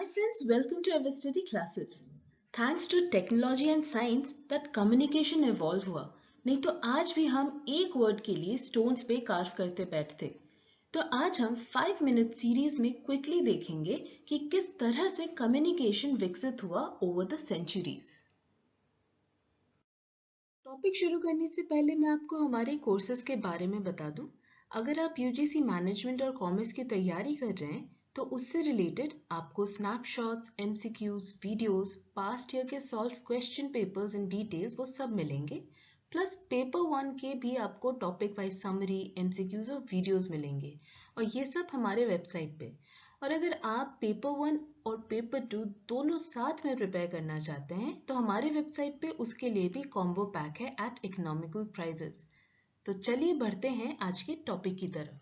Hi friends, welcome to our study classes. Thanks to technology and science that communication evolve हुआ, नहीं तो आज भी हम एक वर्ड के लिए स्टोन्स पे कार्व करते बैठते। तो आज हम 5 मिनट सीरीज में क्विकली देखेंगे कि किस तरह से कम्युनिकेशन विकसित हुआ ओवर द सेंचुरीज। टॉपिक शुरू करने से पहले मैं आपको हमारे कोर्सेज के बारे में बता दूं। अगर आप यूजीसी मैनेजमेंट और कॉमर्स की तैयारी कर रहे हैं तो उससे रिलेटेड आपको snapshots, MCQs, videos, past year के solve question papers in details वो सब मिलेंगे। प्लस पेपर 1 के भी आपको टॉपिक वाइज समरी, एमसीक्यूज और वीडियोस मिलेंगे और ये सब हमारे वेबसाइट पे। और अगर आप पेपर 1 और पेपर 2 दोनों साथ में प्रिपेयर करना चाहते हैं तो हमारे वेबसाइट पे उसके लिए भी कॉम्बो पैक है एट इकोनॉमिकल प्राइजेस। तो चलिए बढ़ते हैं आज के टॉपिक की तरफ।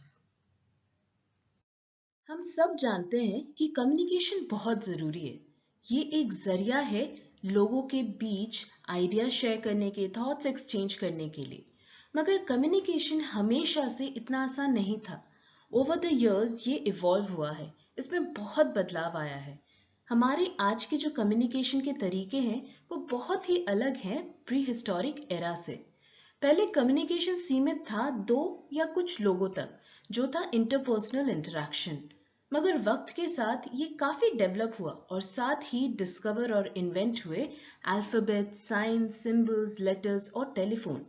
हम सब जानते हैं कि कम्युनिकेशन बहुत ज़रूरी है। ये एक ज़रिया है लोगों के बीच आइडिया शेयर करने के, थॉट्स एक्सचेंज करने के लिए। मगर कम्युनिकेशन हमेशा से इतना आसान नहीं था। ओवर द इयर्स ये इवॉल्व हुआ है, इसमें बहुत बदलाव आया है। हमारे आज के जो कम्युनिकेशन के तरीके हैं वो बहुत ही अलग हैं प्री हिस्टोरिक एरा से। पहले कम्युनिकेशन सीमित था 2 या कुछ लोगों तक, जो था इंटरपर्सनल इंटरेक्शन। मगर वक्त के साथ ये काफी डेवलप हुआ और साथ ही डिस्कवर और इन्वेंट हुए अल्फाबेट, साइन, सिंबल्स, लेटर्स और टेलीफोन।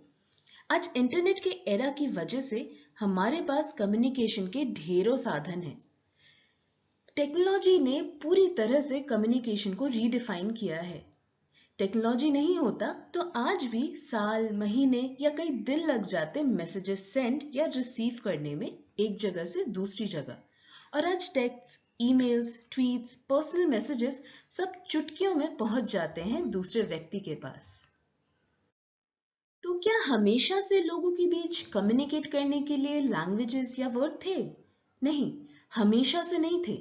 आज इंटरनेट के एरा की वजह से हमारे पास कम्युनिकेशन के ढेरों साधन हैं। टेक्नोलॉजी ने पूरी तरह से कम्युनिकेशन को रीडिफाइन किया है। टेक्नोलॉजी नहीं होता तो आज भी साल, महीने या कई दिन लग जाते मैसेजेस सेंड या रिसीव करने में एक जगह से दूसरी जगह। और आज text, emails, tweets, personal messages सब चुटकियों में पहुंच जाते हैं दूसरे व्यक्ति के पास। तो क्या हमेशा से लोगों के बीच कम्युनिकेट करने के लिए लैंग्वेजेस या वर्ड थे? नहीं, हमेशा से नहीं थे।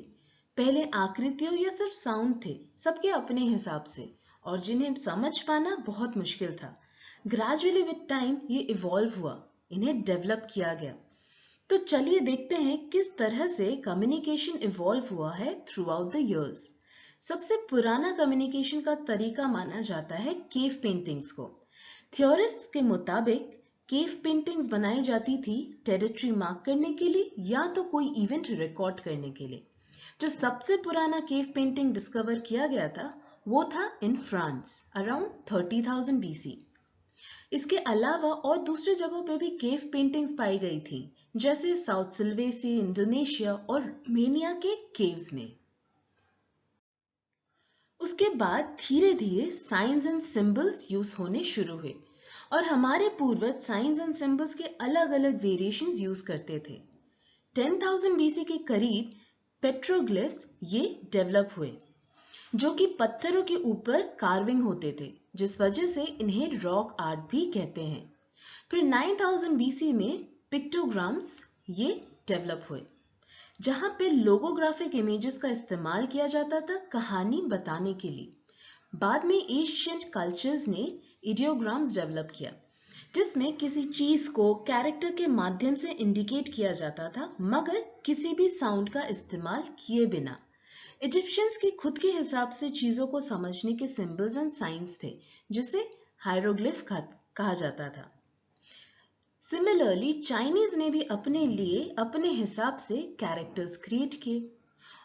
पहले आकृतियों या सिर्फ साउंड थे, सबके अपने हिसाब से, और जिन्हें समझ पाना बहुत मुश्किल था। ग्रेजुअली विद टाइम ये इवॉल्व हुआ, इन्हें डेवलप किया गया। तो चलिए देखते हैं किस तरह से कम्युनिकेशन इवॉल्व हुआ है थ्रू आउट द इयर्स। सबसे पुराना कम्युनिकेशन का तरीका माना जाता है केव पेंटिंग्स को। थ्योरिस्ट्स के मुताबिक केव पेंटिंग्स बनाई जाती थी टेरिटरी मार्क करने के लिए या तो कोई इवेंट रिकॉर्ड करने के लिए। जो सबसे पुराना केव पेंटिंग डिस्कवर किया गया था वो था इन फ्रांस अराउंड 30,000 BC। इसके अलावा और दूसरी जगहों पे भी केव पेंटिंग्स पाई गई थी, जैसे साउथ सिल्वेसी, इंडोनेशिया और रोमेनिया के केव्स में। उसके बाद धीरे धीरे साइंस एंड सिंबल्स यूज होने शुरू हुए और हमारे पूर्वज साइंस एंड सिंबल्स के अलग अलग वेरिएशंस यूज करते थे। 10,000 BC के करीब पेट्रोग्लिफ्स ये डेवलप हुए, जो कि पत्थरों के ऊपर कार्विंग होते थे, जिस वजह से इन्हें रॉक आर्ट भी कहते हैं। फिर 9000 BC में पिक्टोग्राम्स ये डेवलप हुए, जहां पे लोगोग्राफिक इमेजेस का इस्तेमाल किया जाता था कहानी बताने के लिए। बाद में एशियंट कल्चर्स ने इडियोग्राम्स डेवलप किया, जिसमें किसी चीज को कैरेक्टर के माध्यम से इंडिकेट किया जाता था, मगर किसी भी साउंड का इस्तेमाल किए बिना। इजिप्शियंस के खुद के हिसाब से चीजों को समझने के सिंबल्स एंड साइंस थे, जिसे हायरोग्लिफ कहा जाता था। सिमिलरली चाइनीज ने भी अपने लिए अपने हिसाब से कैरेक्टर्स क्रिएट किए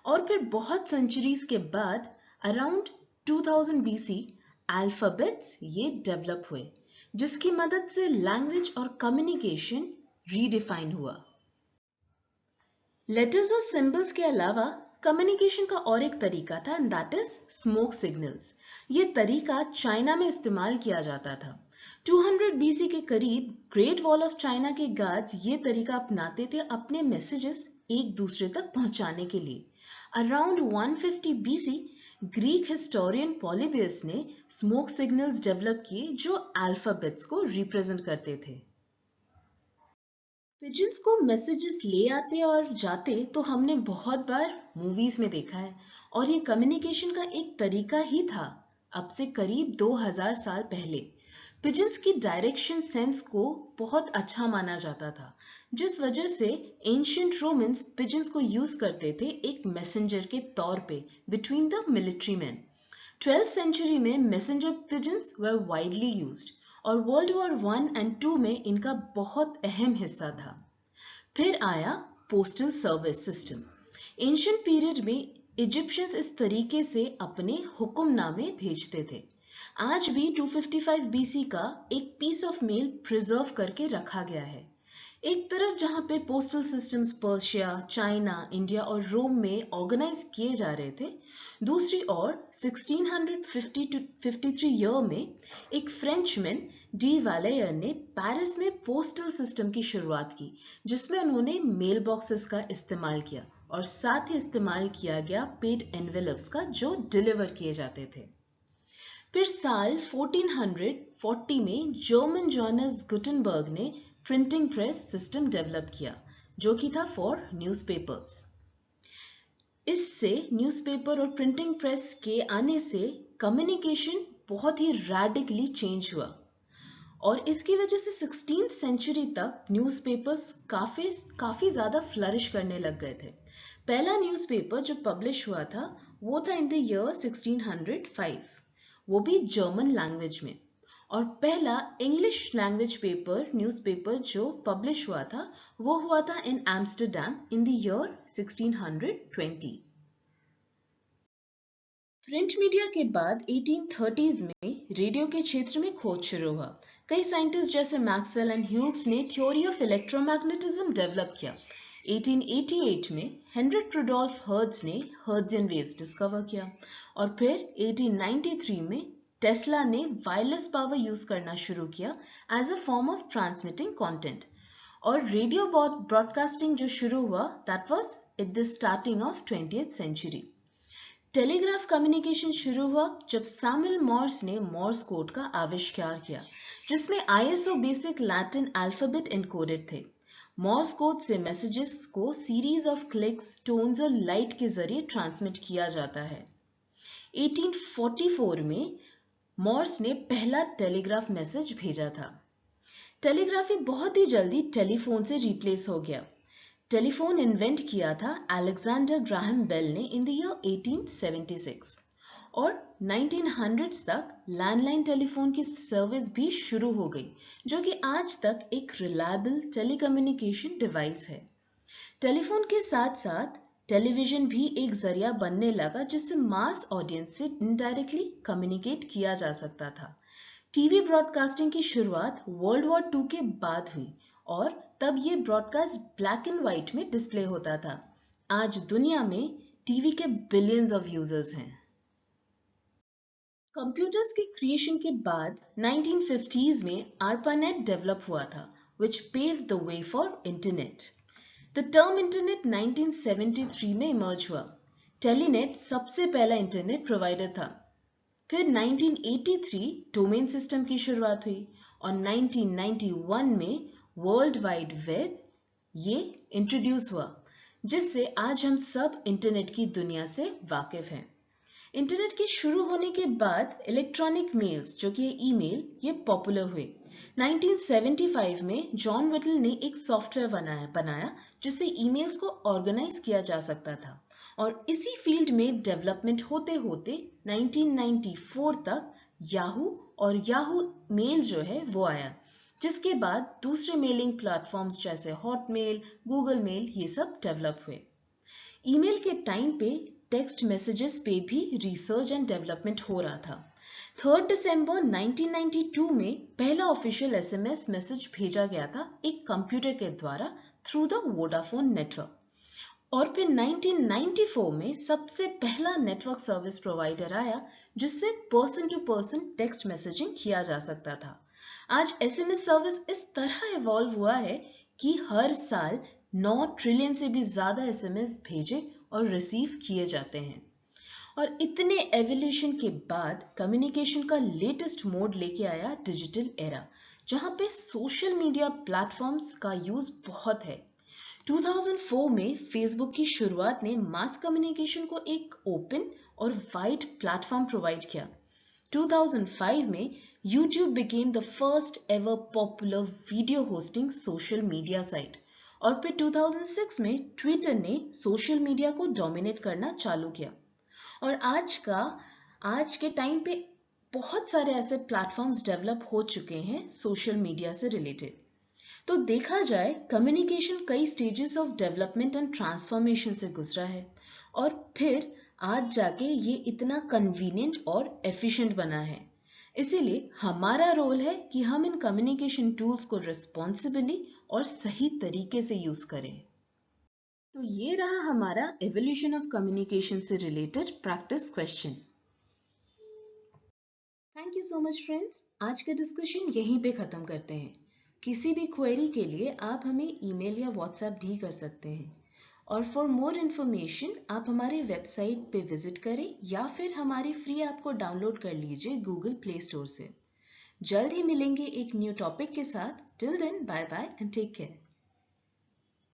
और फिर बहुत सेंचुरीज के बाद अराउंड 2000 BC अल्फाबेट्स ये डेवलप हुए, जिसकी मदद से लैंग्वेज और कम्युनिकेशन रीडिफाइन हुआ। लेटर्स और सिंबल्स के अलावा कम्युनिकेशन का और एक तरीका था, and that is smoke signals. ये तरीका चाइना में इस्तेमाल किया जाता था। 200 BC के करीब ग्रेट वॉल ऑफ चाइना के गार्ड्स ये तरीका अपनाते थे अपने मैसेजेस एक दूसरे तक पहुंचाने के लिए। Around 150 BC Greek historian Polybius ने स्मोक सिग्नल्स डेवलप किए जो अल्फाबेट्स को रिप्रेजेंट करते थे। पिजन्स को मैसेजेस ले आते और जाते तो हमने बहुत बार मूवीज में देखा है, और ये कम्युनिकेशन का एक तरीका ही था अब से करीब 2000 साल पहले। पिजन्स की डायरेक्शन सेंस को बहुत अच्छा माना जाता था, जिस वजह से एंशियंट रोमन्स पिजन्स को यूज करते थे एक मैसेंजर के तौर पे between the military man. 12th century में messenger pigeons were widely used और वर्ल्ड वॉर 1 एंड 2 में इनका बहुत अहम हिस्सा था। फिर आया postal service system. Ancient period में इजिप्शियंस इस तरीके से अपने हुक्मनामे भेजते थे। आज भी 255 बीसी का एक पीस ऑफ मेल प्रिजर्व करके रखा गया है। एक तरफ जहां पे postal systems Persia, China, India और रोम में ऑर्गेनाइज किए जा रहे थे, दूसरी ओर 1653 ईयर में एक फ्रेंचमैन डी वालेयर ने पेरिस में पोस्टल सिस्टम की शुरुआत की, जिसमें उन्होंने मेल बॉक्सेस का इस्तेमाल किया और साथ ही इस्तेमाल किया गया पेड एनवेलप्स का जो डिलीवर किए जाते थे। फिर साल 1440 में जर्मन जोनास गुटेनबर्ग ने प्रिंटिंग प्रेस सिस्टम डेवलप किया, जो कि था फॉर न्यूज़पेपर्स। इससे न्यूज़पेपर और प्रिंटिंग प्रेस के आने से कम्युनिकेशन बहुत ही रैडिकली चेंज हुआ और इसकी वजह से 16th सेंचुरी तक न्यूज़पेपर्स काफी ज्यादा फ्लरिश करने लग गए थे। पहला न्यूज़पेपर जो पब्लिश हुआ था वो था इन द ईयर 1605, वो भी जर्मन लैंग्वेज में, और पहला इंग्लिश लैंग्वेज न्यूज़पेपर जो पब्लिश हुआ था वो हुआ था in Amsterdam in the year 1620। Print media के बाद 1830s में रेडियो के क्षेत्र में खोज शुरू हुआ। कई साइंटिस्ट जैसे मैक्सवेल एंड ह्यूग्स ने थ्योरी ऑफ इलेक्ट्रोमैग्नेटिज्म डेवलप किया। 1888 में हेनरिक रुडोल्फ हर्ट्ज ने हर्ट्जियन वेव्स डिस्कवर किया और फिर 1893 में टेस्ला ने वायरलेस पावर यूज करना शुरू किया as a form of transmitting content. और रेडियो ब्रॉडकास्टिंग जो शुरू हुआ that was at the starting of 20th सेंचुरी। टेलीग्राफ कम्युनिकेशन शुरू हुआ जब सैमुअल मॉर्स ने मॉर्स कोड का आविष्कार किया, जिसमें ISO basic Latin alphabet encoded थे। मॉर्स कोड से मैसेजेस को सीरीज ऑफ क्लिक्स, टोन्स और लाइट के जरिए ट्रांसमिट किया जाता है। 1844 में मॉर्स ने पहला टेलीग्राफ मैसेज भेजा था। टेलीग्राफी बहुत ही जल्दी टेलीफोन से रिप्लेस हो गया। टेलीफोन इन्वेंट किया था अलेक्जेंडर ग्राहम बेल ने इन द ईयर 1876 और 1900s तक लैंडलाइन टेलीफोन की सर्विस भी शुरू हो गई, जो कि आज तक एक रिलायबल टेलीकम्युनिकेशन डिवाइस है। टेलीफोन के साथ साथ टेलीविजन भी एक जरिया बनने लगा जिससे मास ऑडियंस से इनडायरेक्टली कम्युनिकेट किया जा सकता था। टीवी ब्रॉडकास्टिंग की शुरुआत वर्ल्ड वॉर 2 के बाद हुई और तब ये ब्रॉडकास्ट ब्लैक एंड व्हाइट में डिस्प्ले होता था। आज दुनिया में टीवी के बिलियंस ऑफ यूजर्स हैं। कंप्यूटर्स के क्रिएशन के बाद 1950s में ARPANET डेवलप हुआ था, which paved the way for internet. The term internet 1973 में इमर्ज हुआ। टेलीनेट सबसे पहला इंटरनेट प्रोवाइडर था। फिर 1983 डोमेन सिस्टम की शुरुआत हुई और 1991 में वर्ल्ड वाइड वेब ये इंट्रोड्यूस हुआ, जिससे आज हम सब इंटरनेट की दुनिया से वाकिफ हैं। इंटरनेट के शुरू होने के बाद इलेक्ट्रॉनिक मेल्स जो कि ईमेल ये पॉपुलर हुए। 1975 में जॉन विटल ने एक सॉफ्टवेयर बनाया जिससे ईमेल्स को ऑर्गेनाइज किया जा सकता था और इसी फील्ड में डेवलपमेंट होते होते 1994 तक याहू और याहू मेल जो है वो आया, जिसके बाद दूसरे मेलिंग प्लेटफॉर्म्स जैसे हॉटमेल, गूगल मेल ये सब डेवलप हुए। ईमेल के टाइम पे टेक्स्ट मैसेजेस पे भी रिसर्च एंड डेवलपमेंट हो रहा था। 3 दिसंबर 1992 में पहला ऑफिशियल SMS मैसेज भेजा गया था एक कंप्यूटर के द्वारा थ्रू द वोडाफोन नेटवर्क और फिर 1994 में सबसे पहला नेटवर्क सर्विस प्रोवाइडर आया जिससे person to person text messaging किया जा सकता था। आज SMS सर्विस इस तरह इवॉल्व हुआ है कि हर साल 9 ट्रिलियन से भी ज्यादा SMS भेजे और रिसीव किए जाते हैं। और इतने एवोल्यूशन के बाद कम्युनिकेशन का लेटेस्ट मोड लेके आया डिजिटल एरा, जहां पे सोशल मीडिया प्लेटफॉर्म्स का यूज बहुत है। 2004 में फेसबुक की शुरुआत ने मास कम्युनिकेशन को एक ओपन और वाइड प्लेटफॉर्म प्रोवाइड किया। 2005 में YouTube became the first ever popular video hosting social media site और फिर 2006 में ट्विटर ने सोशल मीडिया को डोमिनेट करना चालू किया और आज के टाइम पे बहुत सारे ऐसे प्लेटफॉर्म्स डेवलप हो चुके हैं सोशल मीडिया से रिलेटेड। तो देखा जाए कम्युनिकेशन कई stages of development and transformation से गुजरा है और फिर आज जाके ये इतना कन्वीनियंट और एफिशिएंट बना है। इसीलिए हमारा रोल है कि हम इन कम्युनिकेशन टूल्स को रिस्पॉन्सिबली और सही तरीके से यूज करें। तो ये रहा हमारा एवोल्यूशन ऑफ कम्युनिकेशन से related practice question. Thank you so much friends, आज का डिस्कशन यहीं पे खत्म करते हैं। किसी भी क्वेरी के लिए आप हमें ईमेल या व्हाट्सएप भी कर सकते हैं और फॉर मोर इन्फॉर्मेशन आप हमारे वेबसाइट पे विजिट करें या फिर हमारी फ्री ऐप को डाउनलोड कर लीजिए गूगल प्ले स्टोर से। जल्द ही मिलेंगे एक न्यू टॉपिक के साथ। Till then bye bye and take care.